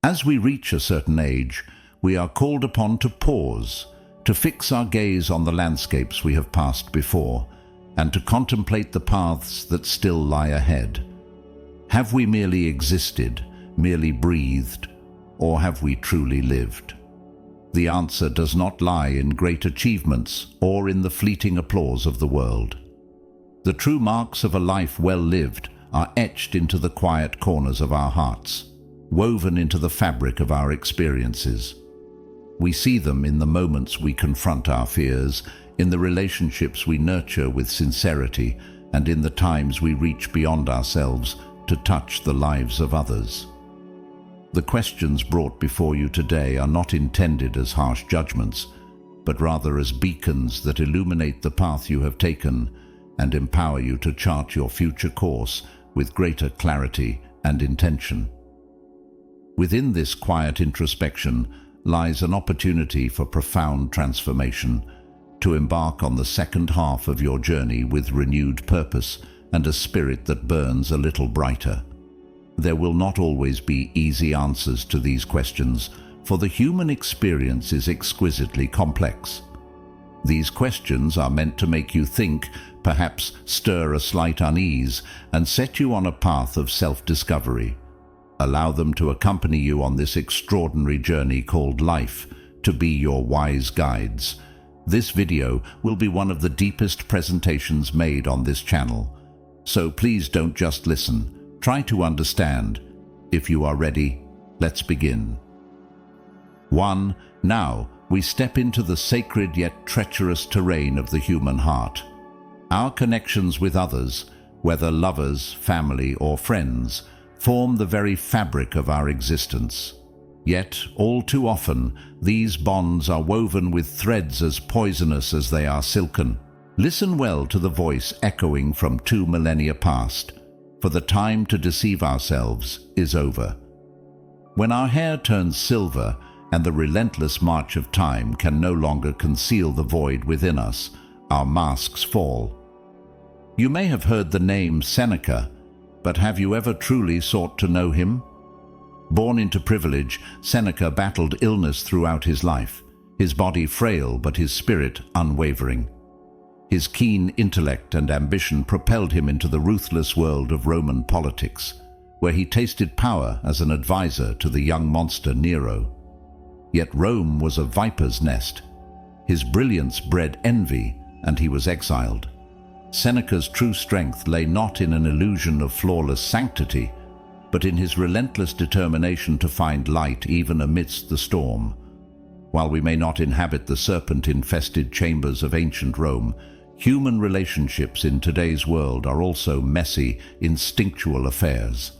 As we reach a certain age, we are called upon to pause, to fix our gaze on the landscapes we have passed before, and to contemplate the paths that still lie ahead. Have we merely existed, merely breathed, or have we truly lived? The answer does not lie in great achievements or in the fleeting applause of the world. The true marks of a life well lived are etched into the quiet corners of our hearts, woven into the fabric of our experiences. We see them in the moments we confront our fears, in the relationships we nurture with sincerity, and in the times we reach beyond ourselves to touch the lives of others. The questions brought before you today are not intended as harsh judgments, but rather as beacons that illuminate the path you have taken and empower you to chart your future course with greater clarity and intention. Within this quiet introspection lies an opportunity for profound transformation, to embark on the second half of your journey with renewed purpose and a spirit that burns a little brighter. There will not always be easy answers to these questions, for the human experience is exquisitely complex. These questions are meant to make you think, perhaps stir a slight unease, and set you on a path of self-discovery. Allow them to accompany you on this extraordinary journey called life, to be your wise guides. This video will be one of the deepest presentations made on this channel. So please don't just listen. Try to understand. If you are ready, let's begin. 1. Now, we step into the sacred yet treacherous terrain of the human heart. Our connections with others, whether lovers, family, or friends, form the very fabric of our existence. Yet, all too often, these bonds are woven with threads as poisonous as they are silken. Listen well to the voice echoing from 2 millennia past, for the time to deceive ourselves is over. When our hair turns silver and the relentless march of time can no longer conceal the void within us, our masks fall. You may have heard the name Seneca, but have you ever truly sought to know him? Born into privilege, Seneca battled illness throughout his life, his body frail but his spirit unwavering. His keen intellect and ambition propelled him into the ruthless world of Roman politics, where he tasted power as an advisor to the young monster Nero. Yet Rome was a viper's nest. His brilliance bred envy, and he was exiled. Seneca's true strength lay not in an illusion of flawless sanctity, but in his relentless determination to find light even amidst the storm. While we may not inhabit the serpent-infested chambers of ancient Rome, human relationships in today's world are also messy, instinctual affairs.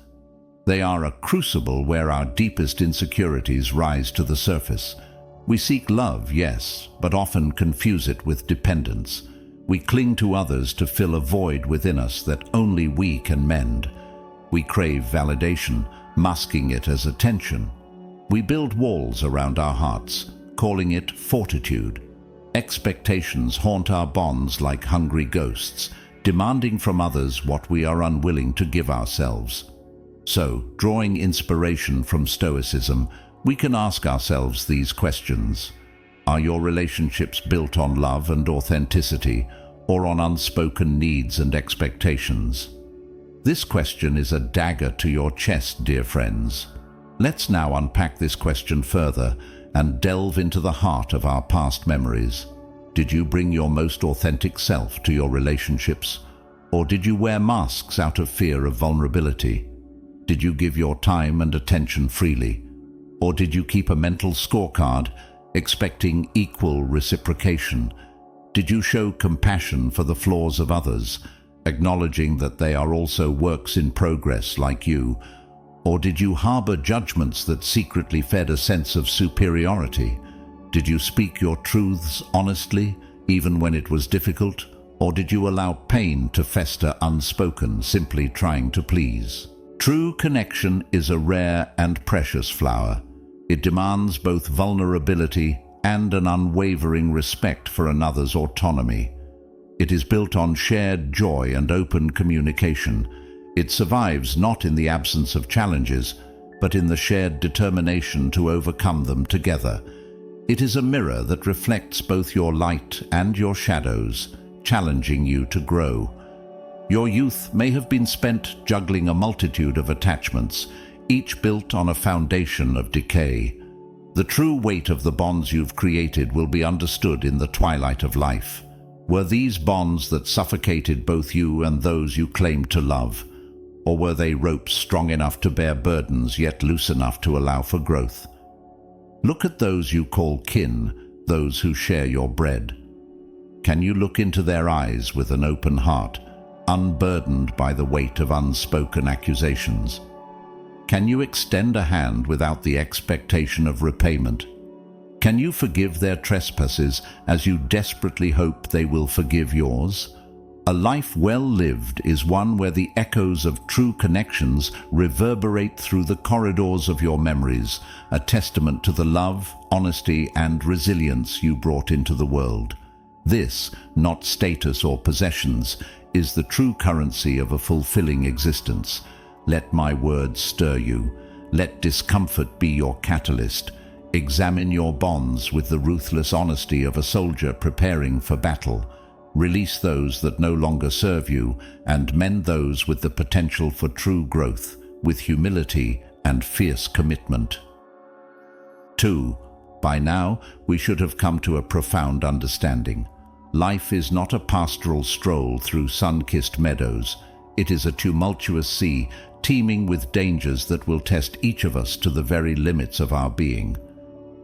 They are a crucible where our deepest insecurities rise to the surface. We seek love, yes, but often confuse it with dependence. We cling to others to fill a void within us that only we can mend. We crave validation, masking it as attention. We build walls around our hearts, calling it fortitude. Expectations haunt our bonds like hungry ghosts, demanding from others what we are unwilling to give ourselves. So, drawing inspiration from Stoicism, we can ask ourselves these questions. Are your relationships built on love and authenticity, or on unspoken needs and expectations? This question is a dagger to your chest, dear friends. Let's now unpack this question further and delve into the heart of our past memories. Did you bring your most authentic self to your relationships? Or did you wear masks out of fear of vulnerability? Did you give your time and attention freely? Or did you keep a mental scorecard, expecting equal reciprocation? Did you show compassion for the flaws of others, acknowledging that they are also works in progress like you? Or did you harbor judgments that secretly fed a sense of superiority? Did you speak your truths honestly, even when it was difficult? Or did you allow pain to fester unspoken, simply trying to please? True connection is a rare and precious flower. It demands both vulnerability and an unwavering respect for another's autonomy. It is built on shared joy and open communication. It survives not in the absence of challenges, but in the shared determination to overcome them together. It is a mirror that reflects both your light and your shadows, challenging you to grow. Your youth may have been spent juggling a multitude of attachments, each built on a foundation of decay. The true weight of the bonds you've created will be understood in the twilight of life. Were these bonds that suffocated both you and those you claimed to love? Or were they ropes strong enough to bear burdens yet loose enough to allow for growth? Look at those you call kin, those who share your bread. Can you look into their eyes with an open heart, unburdened by the weight of unspoken accusations? Can you extend a hand without the expectation of repayment? Can you forgive their trespasses as you desperately hope they will forgive yours? A life well lived is one where the echoes of true connections reverberate through the corridors of your memories, a testament to the love, honesty, and resilience you brought into the world. This, not status or possessions, is the true currency of a fulfilling existence. Let my words stir you. Let discomfort be your catalyst. Examine your bonds with the ruthless honesty of a soldier preparing for battle. Release those that no longer serve you, and mend those with the potential for true growth, with humility and fierce commitment. 2. By now, we should have come to a profound understanding. Life is not a pastoral stroll through sun-kissed meadows. It is a tumultuous sea, teeming with dangers that will test each of us to the very limits of our being.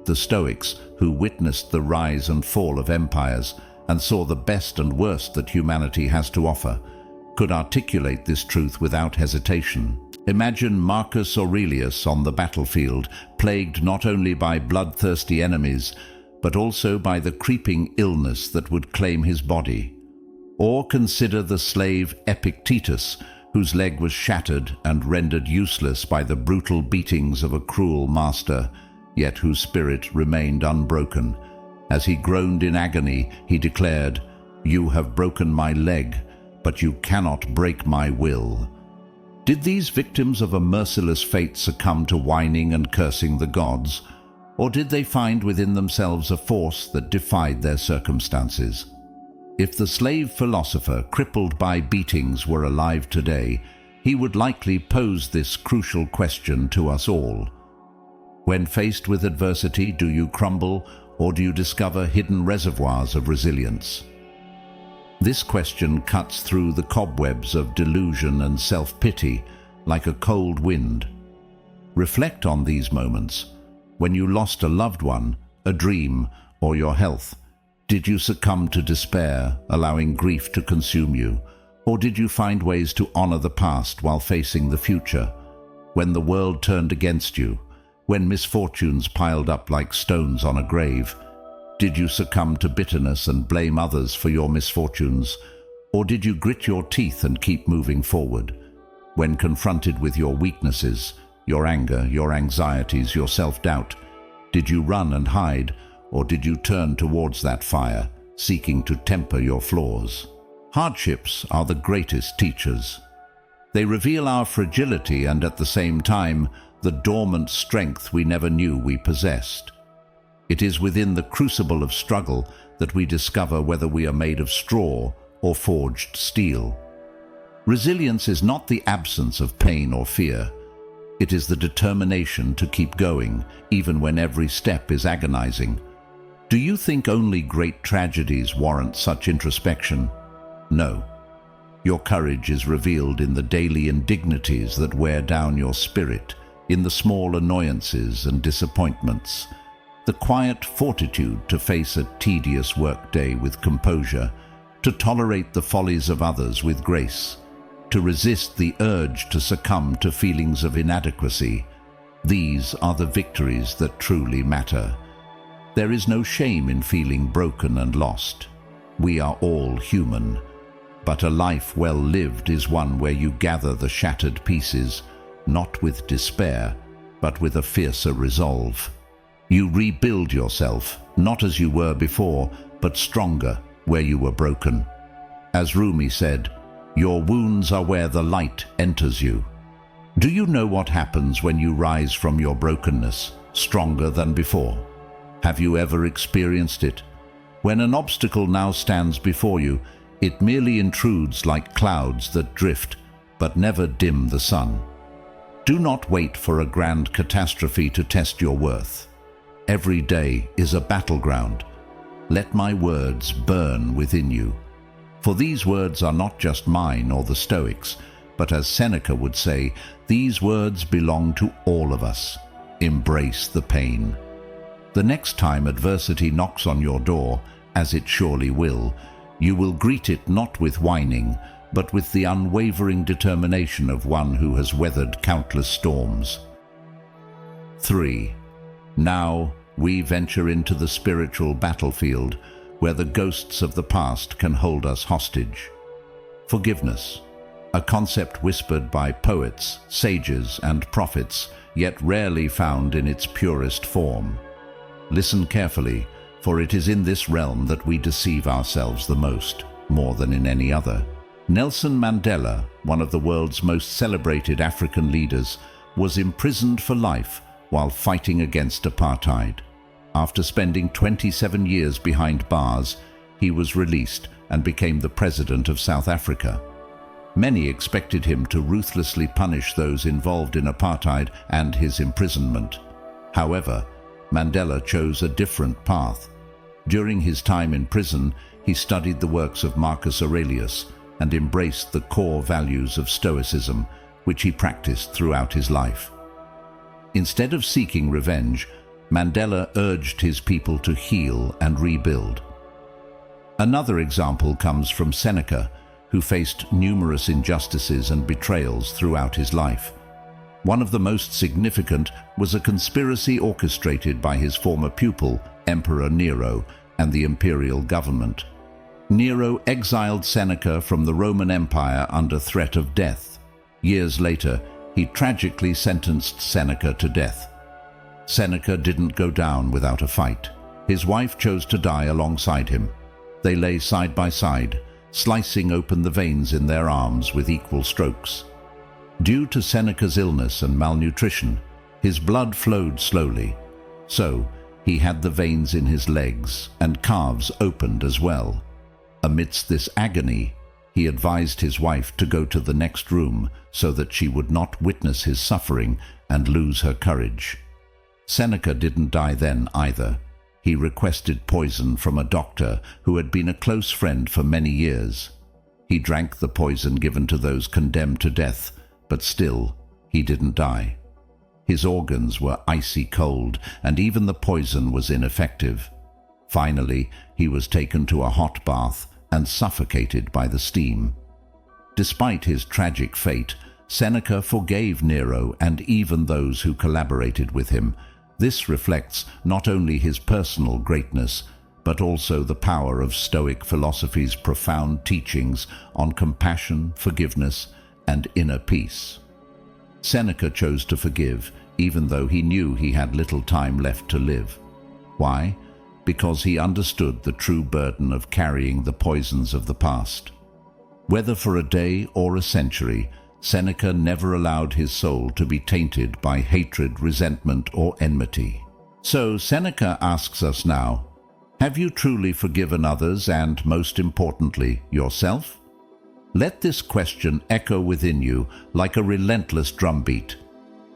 The Stoics, who witnessed the rise and fall of empires, and saw the best and worst that humanity has to offer, could articulate this truth without hesitation. Imagine Marcus Aurelius on the battlefield, plagued not only by bloodthirsty enemies, but also by the creeping illness that would claim his body. Or consider the slave Epictetus, whose leg was shattered and rendered useless by the brutal beatings of a cruel master, yet whose spirit remained unbroken. As he groaned in agony, he declared, "You have broken my leg, but you cannot break my will." Did these victims of a merciless fate succumb to whining and cursing the gods? Or did they find within themselves a force that defied their circumstances? If the slave philosopher, crippled by beatings, were alive today, he would likely pose this crucial question to us all. When faced with adversity, do you crumble, or do you discover hidden reservoirs of resilience? This question cuts through the cobwebs of delusion and self-pity like a cold wind. Reflect on these moments. When you lost a loved one, a dream, or your health, did you succumb to despair, allowing grief to consume you? Or did you find ways to honor the past while facing the future? When the world turned against you, when misfortunes piled up like stones on a grave, did you succumb to bitterness and blame others for your misfortunes? Or did you grit your teeth and keep moving forward? When confronted with your weaknesses, your anger, your anxieties, your self-doubt, did you run and hide, or did you turn towards that fire, seeking to temper your flaws? Hardships are the greatest teachers. They reveal our fragility and at the same time, the dormant strength we never knew we possessed. It is within the crucible of struggle that we discover whether we are made of straw or forged steel. Resilience is not the absence of pain or fear. It is the determination to keep going, even when every step is agonizing. Do you think only great tragedies warrant such introspection? No. Your courage is revealed in the daily indignities that wear down your spirit, in the small annoyances and disappointments, the quiet fortitude to face a tedious workday with composure, to tolerate the follies of others with grace, to resist the urge to succumb to feelings of inadequacy. These are the victories that truly matter. There is no shame in feeling broken and lost. We are all human. But a life well lived is one where you gather the shattered pieces, not with despair, but with a fiercer resolve. You rebuild yourself, not as you were before, but stronger where you were broken. As Rumi said, "Your wounds are where the light enters you." Do you know what happens when you rise from your brokenness, stronger than before? Have you ever experienced it? When an obstacle now stands before you, it merely intrudes like clouds that drift, but never dim the sun. Do not wait for a grand catastrophe to test your worth. Every day is a battleground. Let my words burn within you. For these words are not just mine or the Stoics, but as Seneca would say, these words belong to all of us. Embrace the pain. The next time adversity knocks on your door, as it surely will, you will greet it not with whining, but with the unwavering determination of one who has weathered countless storms. 3. Now we venture into the spiritual battlefield, where the ghosts of the past can hold us hostage. Forgiveness, a concept whispered by poets, sages, and prophets, yet rarely found in its purest form. Listen carefully, for it is in this realm that we deceive ourselves the most, more than in any other. Nelson Mandela, one of the world's most celebrated African leaders, was imprisoned for life while fighting against apartheid. After spending 27 years behind bars, he was released and became the president of South Africa. Many expected him to ruthlessly punish those involved in apartheid and his imprisonment. However, Mandela chose a different path. During his time in prison, he studied the works of Marcus Aurelius and embraced the core values of Stoicism, which he practiced throughout his life. Instead of seeking revenge, Mandela urged his people to heal and rebuild. Another example comes from Seneca, who faced numerous injustices and betrayals throughout his life. One of the most significant was a conspiracy orchestrated by his former pupil, Emperor Nero, and the imperial government. Nero exiled Seneca from the Roman Empire under threat of death. Years later, he tragically sentenced Seneca to death. Seneca didn't go down without a fight. His wife chose to die alongside him. They lay side by side, slicing open the veins in their arms with equal strokes. Due to Seneca's illness and malnutrition, his blood flowed slowly. So, he had the veins in his legs and calves opened as well. Amidst this agony, he advised his wife to go to the next room so that she would not witness his suffering and lose her courage. Seneca didn't die then either. He requested poison from a doctor who had been a close friend for many years. He drank the poison given to those condemned to death, but still, he didn't die. His organs were icy cold, and even the poison was ineffective. Finally, he was taken to a hot bath and suffocated by the steam. Despite his tragic fate, Seneca forgave Nero and even those who collaborated with him. This reflects not only his personal greatness, but also the power of Stoic philosophy's profound teachings on compassion, forgiveness, and inner peace. Seneca chose to forgive, even though he knew he had little time left to live. Why? Because he understood the true burden of carrying the poisons of the past. Whether for a day or a century, Seneca never allowed his soul to be tainted by hatred, resentment, or enmity. So Seneca asks us now, have you truly forgiven others and, most importantly, yourself? Let this question echo within you like a relentless drumbeat.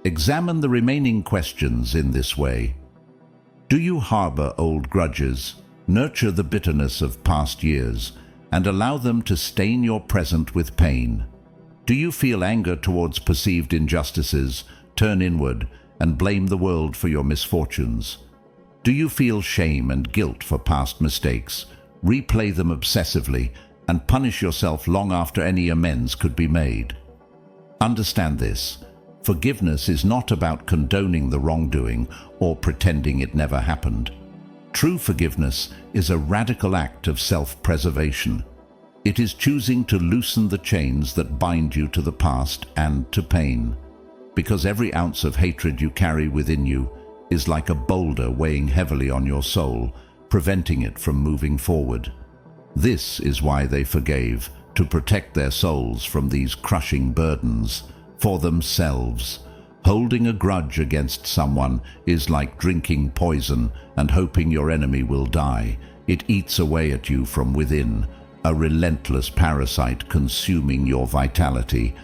Examine the remaining questions in this way. Do you harbor old grudges, nurture the bitterness of past years, and allow them to stain your present with pain? Do you feel anger towards perceived injustices, turn inward, and blame the world for your misfortunes? Do you feel shame and guilt for past mistakes, replay them obsessively, and punish yourself long after any amends could be made? Understand this. Forgiveness is not about condoning the wrongdoing or pretending it never happened. True forgiveness is a radical act of self-preservation. It is choosing to loosen the chains that bind you to the past and to pain. Because every ounce of hatred you carry within you is like a boulder weighing heavily on your soul, preventing it from moving forward. This is why they forgave, to protect their souls from these crushing burdens. for themselves. Holding a grudge against someone is like drinking poison and hoping your enemy will die. It eats away at you from within, a relentless parasite consuming your vitality.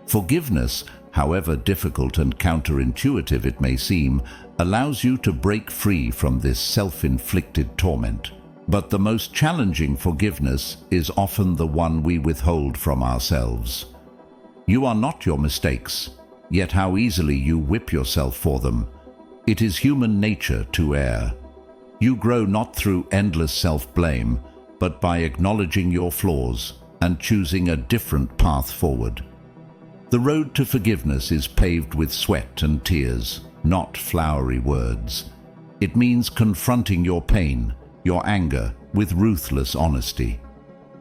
Forgiveness, however difficult and counterintuitive it may seem, allows you to break free from this self-inflicted torment. But the most challenging forgiveness is often the one we withhold from ourselves. You are not your mistakes, yet how easily you whip yourself for them. It is human nature to err. You grow not through endless self-blame, but by acknowledging your flaws and choosing a different path forward. The road to forgiveness is paved with sweat and tears, not flowery words. It means confronting your pain, your anger, with ruthless honesty.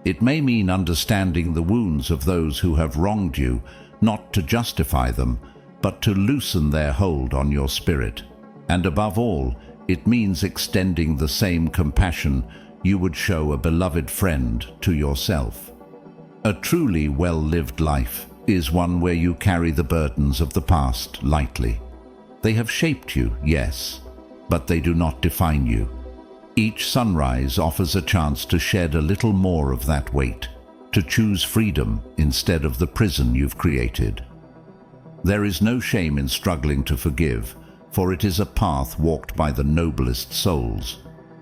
It may mean understanding the wounds of those who have wronged you, not to justify them, but to loosen their hold on your spirit. And above all, it means extending the same compassion you would show a beloved friend to yourself. A truly well-lived life is one where you carry the burdens of the past lightly. They have shaped you, yes, but they do not define you. Each sunrise offers a chance to shed a little more of that weight, to choose freedom instead of the prison you've created. There is no shame in struggling to forgive, for it is a path walked by the noblest souls.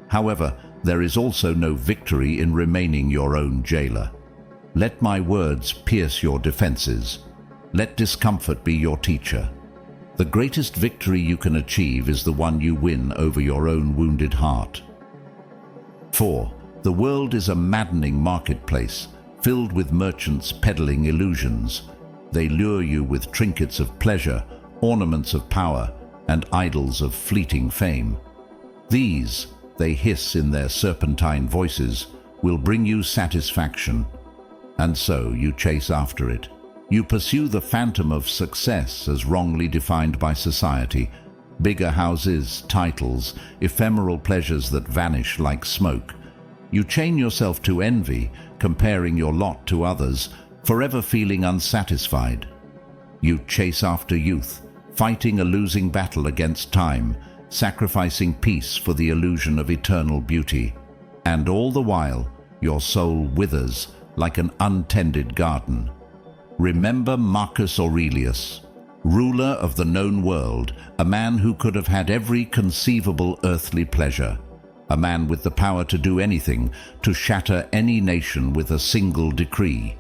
However, there is also no victory in remaining your own jailer. Let my words pierce your defenses. Let discomfort be your teacher. The greatest victory you can achieve is the one you win over your own wounded heart. 4. The world is a maddening marketplace, filled with merchants peddling illusions. They lure you with trinkets of pleasure, ornaments of power, and idols of fleeting fame. These, they hiss in their serpentine voices, will bring you satisfaction. And so you chase after it. You pursue the phantom of success as wrongly defined by society. Bigger houses, titles, ephemeral pleasures that vanish like smoke. You chain yourself to envy, comparing your lot to others, forever feeling unsatisfied. You chase after youth, fighting a losing battle against time, sacrificing peace for the illusion of eternal beauty. And all the while, your soul withers like an untended garden. Remember Marcus Aurelius, ruler of the known world, a man who could have had every conceivable earthly pleasure, a man with the power to do anything, to shatter any nation with a single decree.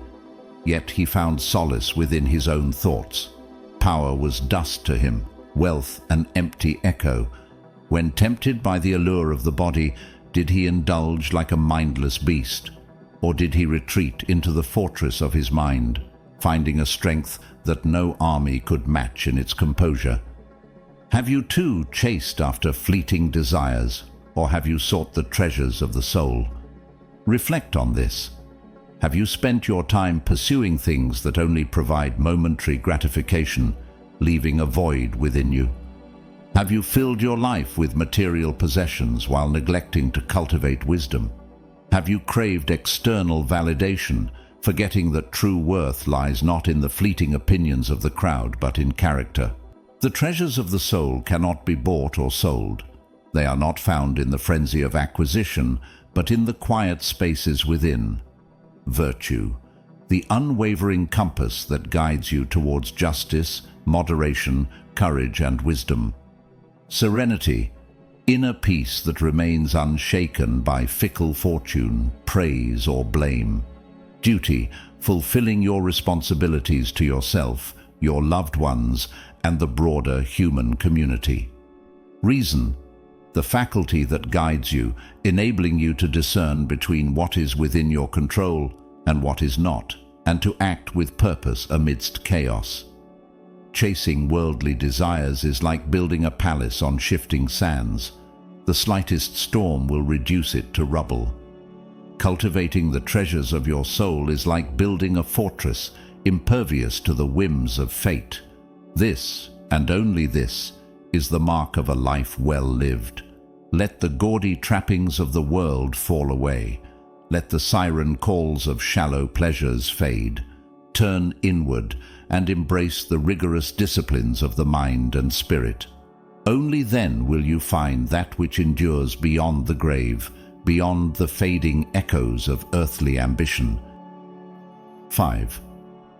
Yet he found solace within his own thoughts. Power was dust to him, wealth an empty echo. When tempted by the allure of the body, did he indulge like a mindless beast? Or did he retreat into the fortress of his mind, finding a strength that no army could match in its composure? Have you too chased after fleeting desires, or have you sought the treasures of the soul? Reflect on this. Have you spent your time pursuing things that only provide momentary gratification, leaving a void within you? Have you filled your life with material possessions while neglecting to cultivate wisdom? Have you craved external validation, forgetting that true worth lies not in the fleeting opinions of the crowd but in character? The treasures of the soul cannot be bought or sold. They are not found in the frenzy of acquisition, but in the quiet spaces within. Virtue, the unwavering compass that guides you towards justice, moderation, courage, and wisdom. Serenity, inner peace that remains unshaken by fickle fortune, praise, or blame. Duty, fulfilling your responsibilities to yourself, your loved ones, and the broader human community. Reason, the faculty that guides you, enabling you to discern between what is within your control and what is not, and to act with purpose amidst chaos. Chasing worldly desires is like building a palace on shifting sands. The slightest storm will reduce it to rubble. Cultivating the treasures of your soul is like building a fortress, impervious to the whims of fate. This, and only this, is the mark of a life well lived. Let the gaudy trappings of the world fall away. Let the siren calls of shallow pleasures fade. turn inward and embrace the rigorous disciplines of the mind and spirit. Only then will you find that which endures beyond the grave, beyond the fading echoes of earthly ambition. 5.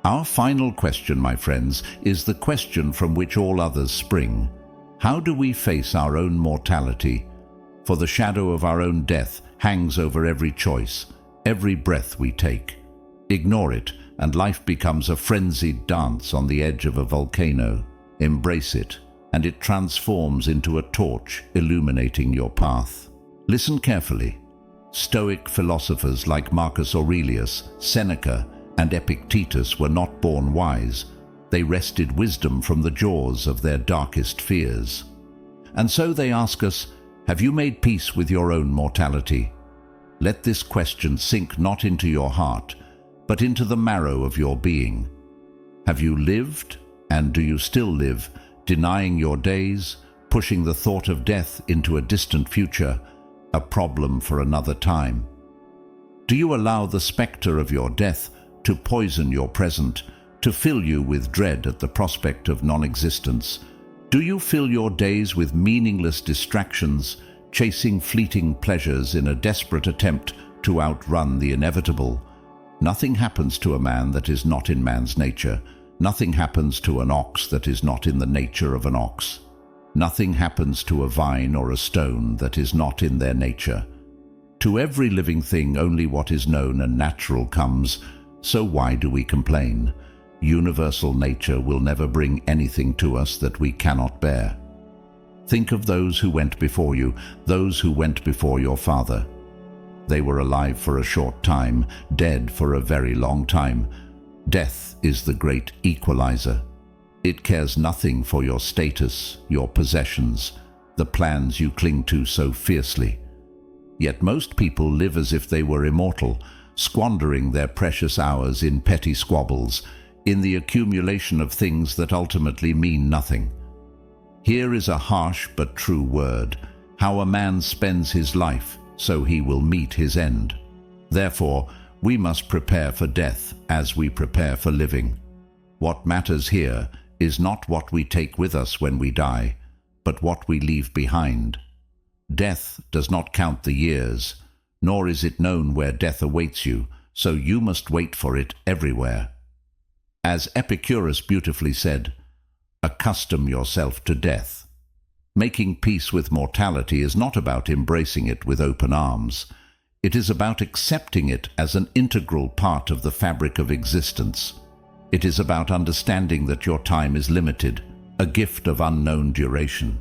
Our final question, my friends, is the question from which all others spring. How do we face our own mortality? For the shadow of our own death hangs over every choice, every breath we take. Ignore it, and life becomes a frenzied dance on the edge of a volcano. Embrace it, and it transforms into a torch illuminating your path. Listen carefully. Stoic philosophers like Marcus Aurelius, Seneca, and Epictetus were not born wise. They wrested wisdom from the jaws of their darkest fears. And so they ask us, have you made peace with your own mortality? Let this question sink not into your heart, but into the marrow of your being. Have you lived, and do you still live, denying your days, pushing the thought of death into a distant future, a problem for another time? Do you allow the spectre of your death to poison your present, to fill you with dread at the prospect of non-existence? Do you fill your days with meaningless distractions, chasing fleeting pleasures in a desperate attempt to outrun the inevitable? Nothing happens to a man that is not in man's nature. Nothing happens to an ox that is not in the nature of an ox. Nothing happens to a vine or a stone that is not in their nature. To every living thing only what is known and natural comes, so why do we complain? Universal nature will never bring anything to us that we cannot bear. Think of those who went before you, those who went before your father. They were alive for a short time, dead for a very long time. Death is the great equalizer. It cares nothing for your status, your possessions, the plans you cling to so fiercely. Yet most people live as if they were immortal, squandering their precious hours in petty squabbles, in the accumulation of things that ultimately mean nothing. Here is a harsh but true word: how a man spends his life, so he will meet his end. Therefore, we must prepare for death as we prepare for living. What matters here is not what we take with us when we die, but what we leave behind. Death does not count the years, nor is it known where death awaits you, so you must wait for it everywhere. As Epicurus beautifully said, accustom yourself to death. Making peace with mortality is not about embracing it with open arms. It is about accepting it as an integral part of the fabric of existence. It is about understanding that your time is limited, a gift of unknown duration.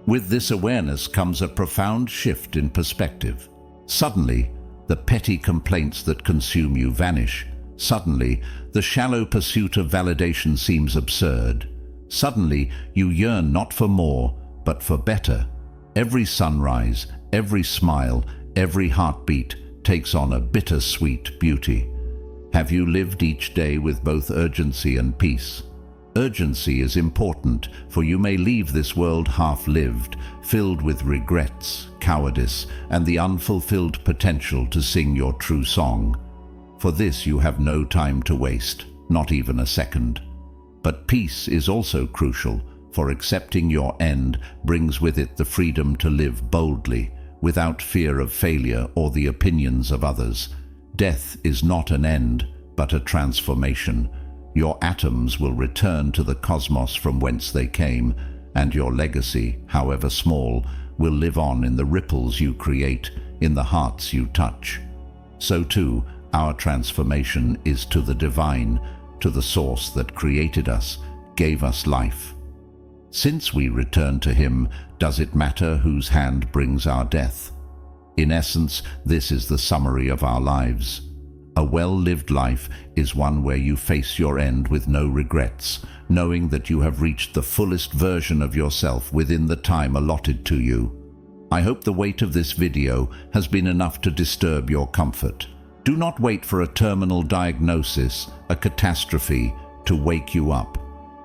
With this awareness comes a profound shift in perspective. Suddenly, the petty complaints that consume you vanish. Suddenly, the shallow pursuit of validation seems absurd. Suddenly, you yearn not for more, but for better. Every sunrise, every smile, every heartbeat takes on a bittersweet beauty. Have you lived each day with both urgency and peace? Urgency is important, for you may leave this world half-lived, filled with regrets, cowardice, and the unfulfilled potential to sing your true song. For this you have no time to waste, not even a second. But peace is also crucial, for accepting your end brings with it the freedom to live boldly, without fear of failure or the opinions of others. Death is not an end, but a transformation. Your atoms will return to the cosmos from whence they came, and your legacy, however small, will live on in the ripples you create, in the hearts you touch. So too, our transformation is to the divine, to the source that created us, gave us life. Since we return to him, does it matter whose hand brings our death? In essence, this is the summary of our lives. A well-lived life is one where you face your end with no regrets, knowing that you have reached the fullest version of yourself within the time allotted to you. I hope the weight of this video has been enough to disturb your comfort. Do not wait for a terminal diagnosis, a catastrophe, to wake you up.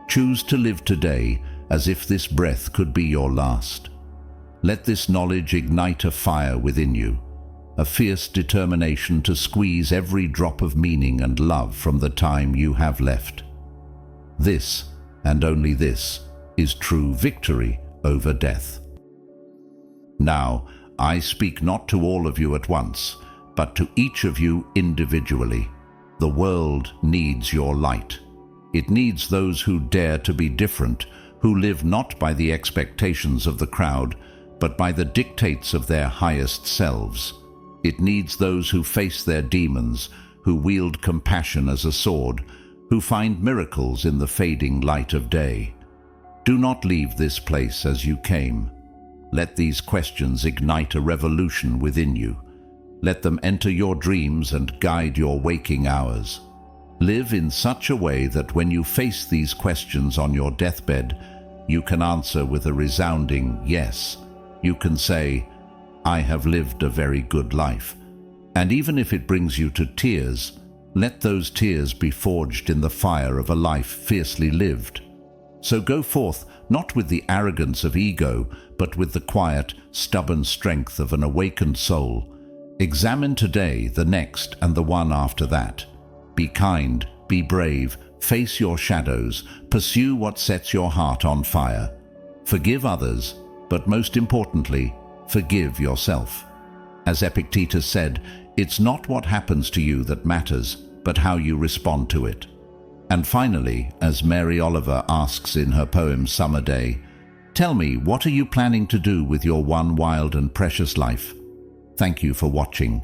Choose to live today as if this breath could be your last. Let this knowledge ignite a fire within you. a fierce determination to squeeze every drop of meaning and love from the time you have left. This, and only this, is true victory over death. Now, I speak not to all of you at once, but to each of you individually. The world needs your light. It needs those who dare to be different, who live not by the expectations of the crowd, but by the dictates of their highest selves. It needs those who face their demons, who wield compassion as a sword, who find miracles in the fading light of day. Do not leave this place as you came. Let these questions ignite a revolution within you. Let them enter your dreams and guide your waking hours. Live in such a way that when you face these questions on your deathbed, you can answer with a resounding yes. You can say, "I have lived a very good life." And even if it brings you to tears, let those tears be forged in the fire of a life fiercely lived. So go forth, not with the arrogance of ego, but with the quiet, stubborn strength of an awakened soul. Examine today, the next, and the one after that. Be kind, be brave, face your shadows, pursue what sets your heart on fire. Forgive others, but most importantly, forgive yourself. As Epictetus said, it's not what happens to you that matters, but how you respond to it. And finally, as Mary Oliver asks in her poem Summer Day, tell me, what are you planning to do with your one wild and precious life? Thank you for watching.